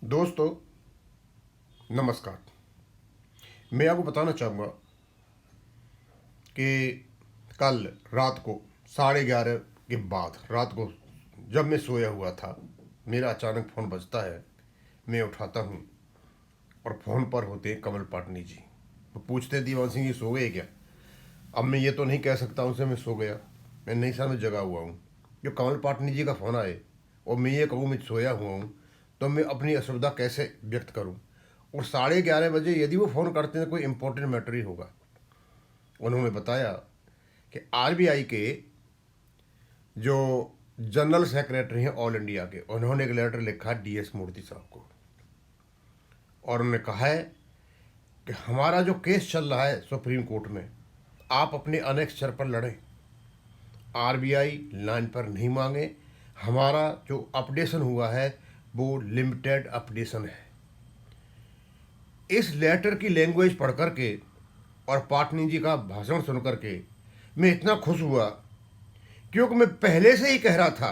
दोस्तों नमस्कार। मैं आपको बताना चाहूँगा कि कल रात को 11:30 के बाद रात को जब मैं सोया हुआ था, मेरा अचानक फ़ोन बजता है। मैं उठाता हूँ और फ़ोन पर होते हैं कमल पाटनी जी। वो पूछते दीवान सिंह जी सो गए क्या। अब मैं ये तो नहीं कह सकता उनसे मैं सो गया, मैं नहीं सर मैं जगा हुआ हूँ। जो कमल पाटनी जी का फ़ोन आए और मैं ये कहूँ मैं सोया हुआ हूँ तो मैं अपनी असुविधा कैसे व्यक्त करूं। और 11:30 बजे यदि वो फ़ोन करते हैं कोई इम्पोर्टेंट मैटर ही होगा। उन्होंने बताया कि आरबीआई के जो जनरल सेक्रेटरी हैं ऑल इंडिया के, उन्होंने एक लेटर लिखा डीएस मूर्ति साहब को और उन्होंने कहा है कि हमारा जो केस चल रहा है सुप्रीम कोर्ट में, आप अपने अनेक्स्चर पर लड़ें, आरबीआई लाइन पर नहीं मांगे। हमारा जो अपडेशन हुआ है वो लिमिटेड अपडेशन है। इस लेटर की लैंग्वेज पढ़ करके और पाटनी जी का भाषण सुन करके मैं इतना खुश हुआ, क्योंकि मैं पहले से ही कह रहा था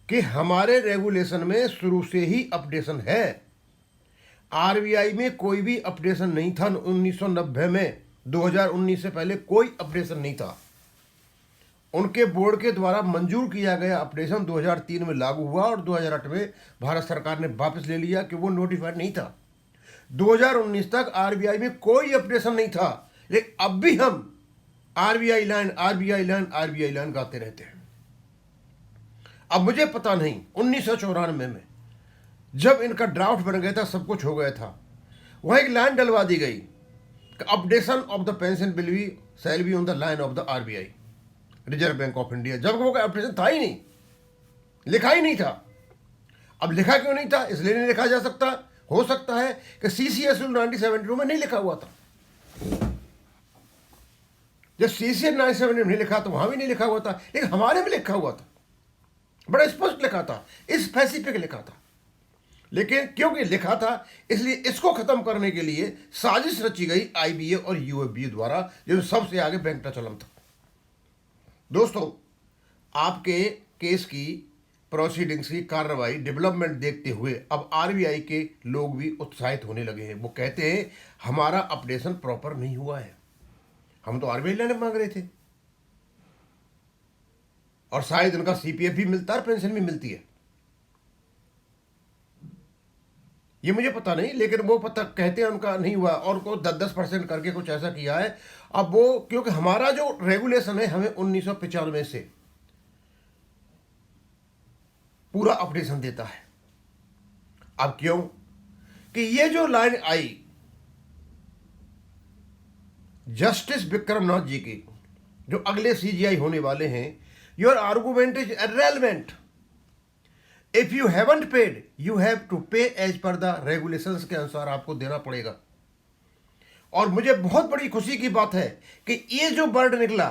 कि हमारे रेगुलेशन में शुरू से ही अपडेशन है। आरबीआई में कोई भी अपडेशन नहीं था 1990 में। 2019 से पहले कोई अपडेशन नहीं था। उनके बोर्ड के द्वारा मंजूर किया गया अपडेशन 2003 में लागू हुआ और 2008 में भारत सरकार ने वापस ले लिया कि वो नोटिफाइड नहीं था। 2019 तक आरबीआई में कोई अपडेशन नहीं था, लेकिन अब भी हम RBI line RBI line RBI line गाते रहते हैं। अब मुझे पता नहीं 1994 में जब इनका ड्राफ्ट बन गया था, सब कुछ हो गया था, वहां एक लाइन डलवा दी गई कि updation of the pension bill भी shall be on the line of the RBI reserve bank of India. जब वो अपडेशन था ही नहीं, लिखा ही नहीं था। अब लिखा क्यों नहीं था, इसलिए नहीं लिखा जा सकता। हो सकता है कि सीसीएस रूल 1972 में नहीं लिखा हुआ था। जब सीसीएस 1972 में नहीं लिखा तो वहां भी नहीं लिखा हुआ था, लेकिन हमारे में लिखा हुआ था, बड़ा स्पष्ट लिखा था, स्पेसिफिक लिखा था। लेकिन क्योंकि लिखा था इसलिए इसको खत्म करने के लिए साजिश रची गई आईबीए और यूएफबीए द्वारा, जो सबसे आगे बैंक का चलन था। दोस्तों, आपके केस की प्रोसीडिंग्स की कार्रवाई डेवलपमेंट देखते हुए अब आरबीआई के लोग भी उत्साहित होने लगे हैं। वो कहते हैं हमारा अपडेशन प्रॉपर नहीं हुआ है, हम तो आरबीआई लेने मांग रहे थे, और शायद उनका सीपीएफ भी मिलता है, पेंशन भी मिलती है, ये मुझे पता नहीं, लेकिन वो पता कहते हैं उनका नहीं हुआ और को 10% करके कुछ ऐसा किया है। अब वो क्योंकि हमारा जो रेगुलेशन है हमें 1995 से पूरा अपडेशन देता है। अब क्यों कि ये जो लाइन आई जस्टिस विक्रमनाथ जी की, जो अगले सीजीआई होने वाले हैं, your argument is irrelevant. If you haven't paid you have to pay as per the regulations के अनुसार आपको देना पड़ेगा। और मुझे बहुत बड़ी खुशी की बात है कि ये जो वर्ड निकला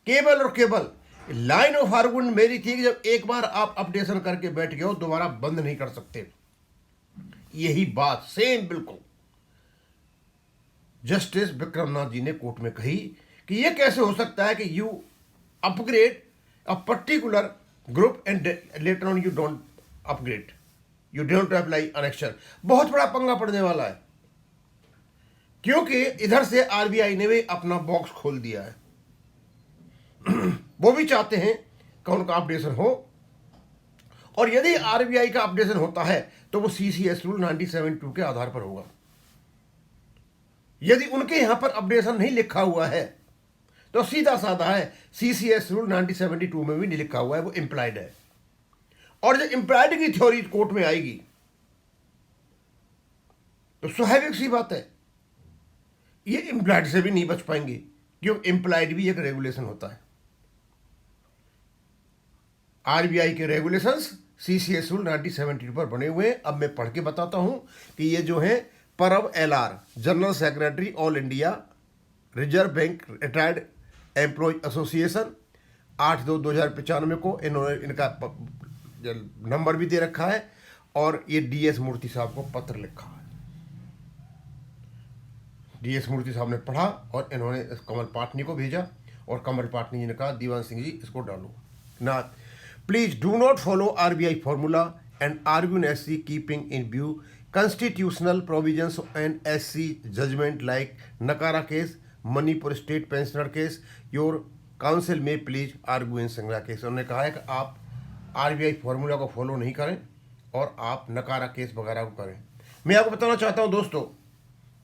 केबल और केबल, लाइन ऑफ आर्गुमेंट मेरी थी कि जब एक बार आप अपडेशन करके बैठ गए हो दोबारा बंद नहीं कर सकते। यही बात सेम बिल्कुल जस्टिस विक्रमनाथ जी ने कोर्ट में कही कि यह कैसे हो सकता है कि you upgrade a particular group and later on you don't upgrade, you don't apply annexure. बहुत बड़ा पंगा पड़ने वाला है, क्योंकि इधर से आरबीआई ने भी अपना बॉक्स खोल दिया है। वो भी चाहते हैं कि उनका अपडेशन हो, और यदि आरबीआई का अपडेशन होता है तो वो सीसीएस रूल 1972 के आधार पर होगा। यदि उनके यहां पर अपडेशन नहीं लिखा हुआ है तो सीधा साधा है, सीसीएस रूल 1972 में भी नहीं लिखा हुआ है, वो इंप्लाइड है। और जब इंप्लाइड की थ्योरी कोर्ट में आएगी तो स्वाभाविक सी बात है ये इंप्लाइड से भी नहीं बच पाएंगे, क्योंकि इंप्लाइड भी एक रेगुलेशन होता है। आरबीआई के रेगुलेशंस सीसीएस रूल 1972 पर बने हुए हैं। अब मैं पढ़ के बताता हूं कि ये जो है Parab LR, general secretary All India Reserve Bank retired employee association, 8/2/2095 को इन्होंने इनका नंबर भी दे रखा है, और ये डीएस मूर्ति साहब को पत्र लिखा है। डीएस मूर्ति साहब ने पढ़ा और इन्होंने कमल पाटनी को भेजा, और कमल पाटनी जी ने कहा दीवान सिंह जी इसको डालो ना, please do not follow RBI formula and argue in SC keeping in view constitutional provisions and SC judgment like Nakara case, Manipur state pensioner case. Your council may please argue in Sangla case. उन्होंने कहा है कि आप RBI formula को follow नहीं करें और आप नकारा केस वगैरह को करें। मैं आपको बताना चाहता हूं दोस्तों,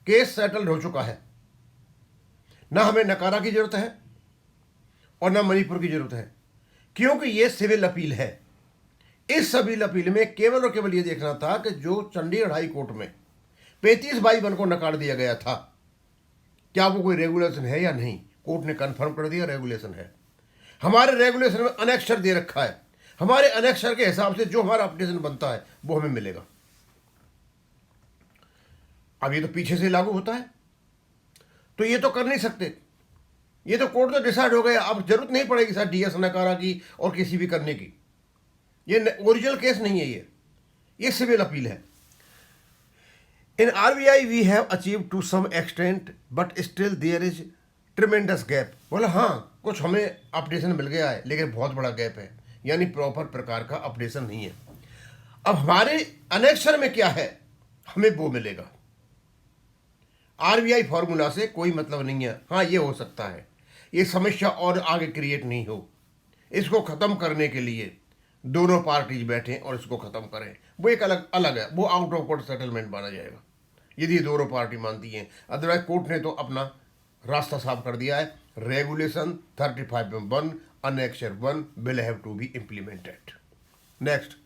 केस सेटल्ड हो चुका है, ना हमें नकारा की जरूरत है और ना मणिपुर की जरूरत है, क्योंकि ये सिविल अपील है। इस सिविल अपील में केवल और केवल ये देखना था कि जो चंडीगढ़ हाई कोर्ट में 35/1 को नकार दिया गया था, क्या वो कोई रेगुलेशन है या नहीं। कोर्ट ने कंफर्म कर दिया रेगुलेशन है। हमारे रेगुलेशन में अनेक्सर दे रखा है, हमारे अनेक्सर के हिसाब से जो हमारा अपडेशन बनता है वो हमें मिलेगा। अब ये तो पीछे से लागू होता है, तो ये तो कर नहीं सकते, ये तो कोर्ट तो डिसाइड हो गया। अब जरूरत नहीं पड़ेगी सर डीएस नकारा की और किसी भी करने की। ये ओरिजिनल केस नहीं है, ये सिविल अपील है। In RBI we have achieve to some extent but still there is tremendous gap. बोला हाँ, कुछ हमें अपडेशन मिल गया है लेकिन बहुत बड़ा गैप है, यानी प्रॉपर प्रकार का अपडेशन नहीं है। अब हमारे अनेक्सर में क्या है, हमें वो मिलेगा। आरबीआई फॉर्मूला से कोई मतलब नहीं है। हाँ, ये हो सकता है ये समस्या और आगे क्रिएट नहीं हो, इसको ख़त्म करने के लिए दोनों पार्टीज बैठें और इसको ख़त्म करें। वो एक अलग है, वो आउट ऑफ कोर्ट सेटलमेंट माना जाएगा यदि दोनों पार्टी मानती हैं। अदरवाइज कोर्ट ने तो अपना रास्ता साफ कर दिया है। Regulation 35(1) annexure 1 will have to be implemented. Next,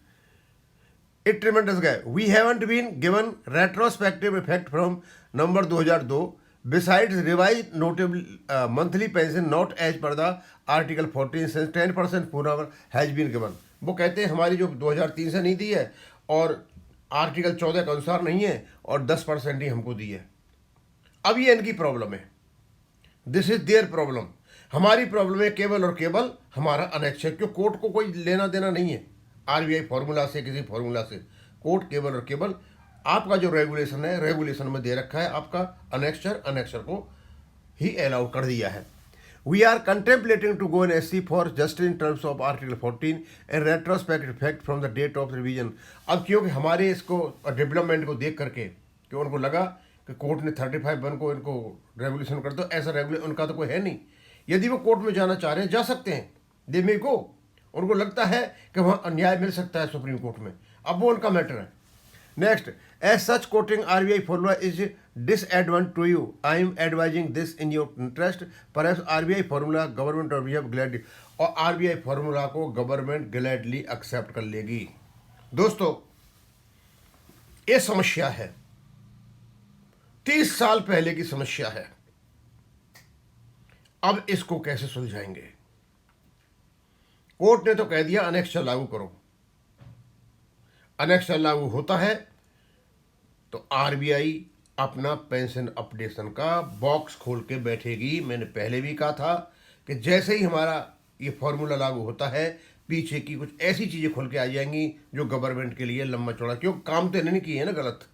it tremendous gap we haven't been given retrospective effect from November 2002 besides revised notable monthly pension not as per the article 14 since 10% forever has been given। वो कहते हैं हमारी जो 2003 से नहीं दी है और article 14 के अनुसार नहीं है और 10% ही हमको दी है। अब ये इनकी प्रॉब्लम है, दिस इज देयर प्रॉब्लम। हमारी प्रॉब्लम है केवल और केवल हमारा अनेक्सर, क्यों कोर्ट को कोई लेना देना नहीं है आरबीआई फॉर्मूला से, किसी फॉर्मूला से। कोर्ट केवल और केवल आपका जो रेगुलेशन है, रेगुलेशन में दे रखा है आपका अनेक्सर को ही अलाउ कर दिया है। We are contemplating to go in SC for just in terms of article 14 and retrospective effect from the date of revision. अब क्योंकि हमारे इसको डेवलपमेंट को देख करके कि उनको लगा कि कोर्ट ने 35(1) को इनको रेगुलेशन कर दो, ऐसा रेगुलेशन उनका तो कोई है नहीं। यदि वो कोर्ट में जाना चाह रहे हैं जा सकते हैं, दे मे गो। उनको लगता है कि वहाँ अन्याय मिल सकता है सुप्रीम कोर्ट में, अब वो उनका मैटर है। Next, as such quoting RBI formula is disadvantageous to you. I am advising this in your interest. Perhaps RBI formula government or we have gladly, और RBI formula को गवर्नमेंट gladly accept कर लेगी। दोस्तों, ये समस्या है, 30 साल पहले की समस्या है। अब इसको कैसे सुलझाएंगे? कोर्ट ने तो कह दिया अनेक्सर लागू करो। अनेक्सर लागू होता है तो आरबीआई अपना पेंशन अपडेशन का बॉक्स खोल के बैठेगी। मैंने पहले भी कहा था कि जैसे ही हमारा ये फॉर्मूला लागू होता है, पीछे की कुछ ऐसी चीज़ें खुल के आ जाएंगी जो गवर्नमेंट के लिए लंबा चौड़ा, क्यों काम तो नहीं किए ना गलत।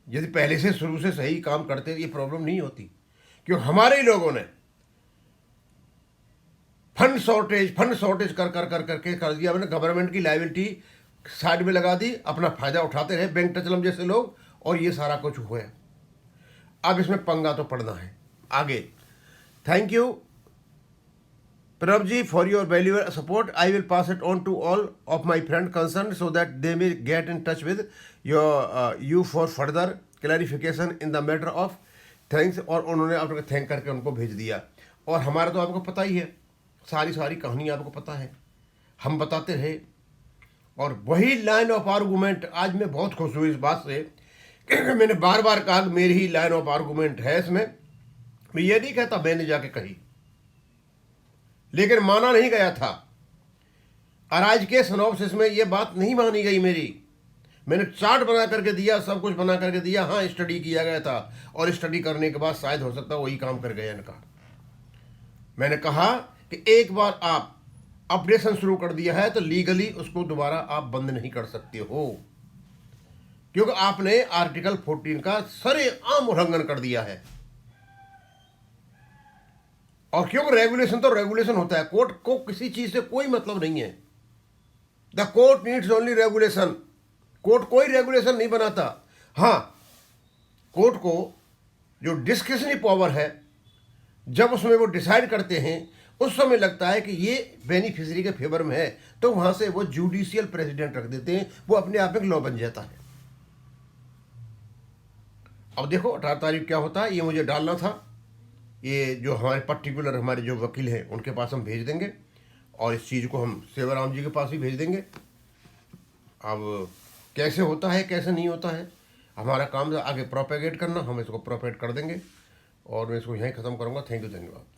यदि पहले से शुरू से सही काम करते ये प्रॉब्लम नहीं होती। क्यों हमारे ही लोगों ने फंड शॉर्टेज कर दिया। मैंने गवर्नमेंट की लायबिलिटी साइड में लगा दी, अपना फायदा उठाते रहे बैंक टचलम जैसे लोग, और ये सारा कुछ हुआ। अब इसमें पंगा तो पड़ना है आगे। Thank you Pranab ji for your valuable support. I will pass it on to all of my friend concern so that they may get in touch with you for further clarification in the matter of thanks. और उन्होंने आपको thank करके उनको भेज दिया। और हमारा तो आपको पता ही है, सारी कहानी आपको पता है, हम बताते रहे। और वही लाइन ऑफ आर्गूमेंट, आज मैं बहुत खुश हूँ इस बात से कि मैंने बार बार कहा कि मेरी ही लाइन ऑफ आर्गूमेंट है इसमें। मैं ये नहीं कहता मैंने जाके कही, लेकिन माना नहीं गया था। अराज के सिनॉप्सिस में ये बात नहीं मानी गई मेरी। मैंने चार्ट बना करके दिया, सब कुछ बना करके दिया। हाँ, स्टडी किया गया था और स्टडी करने के बाद शायद हो सकता है वही काम कर गया इनका। मैंने कहा कि एक बार आप अपडेशन शुरू कर दिया है तो लीगली उसको दोबारा आप बंद नहीं कर सकते हो, क्योंकि आपने आर्टिकल 14 का सरेआम उल्लंघन कर दिया है। और क्योंकि रेगुलेशन तो रेगुलेशन होता है, कोर्ट को किसी चीज से कोई मतलब नहीं है। The court needs only regulation. Court कोई रेगुलेशन नहीं बनाता। हाँ, कोर्ट को जो डिस्क्रिशनरी पावर है, जब उसमें वो डिसाइड करते हैं, उस समय लगता है कि ये बेनिफिशियरी के फेवर में है, तो वहां से वो जुडिशियल प्रेसिडेंट रख देते हैं, वो अपने आप में लॉ बन जाता है। अब देखो 18 तारीख क्या होता है, ये मुझे डालना था। ये जो हमारे पर्टिकुलर हमारे जो वकील हैं उनके पास हम भेज देंगे, और इस चीज़ को हम सेवाराम जी के पास भी भेज देंगे। अब कैसे होता है कैसे नहीं होता है, हमारा काम आगे प्रोपेगेट करना, हम इसको प्रोपेगेट कर देंगे, और मैं इसको यहीं ख़त्म करूँगा। थैंक यू, धन्यवाद।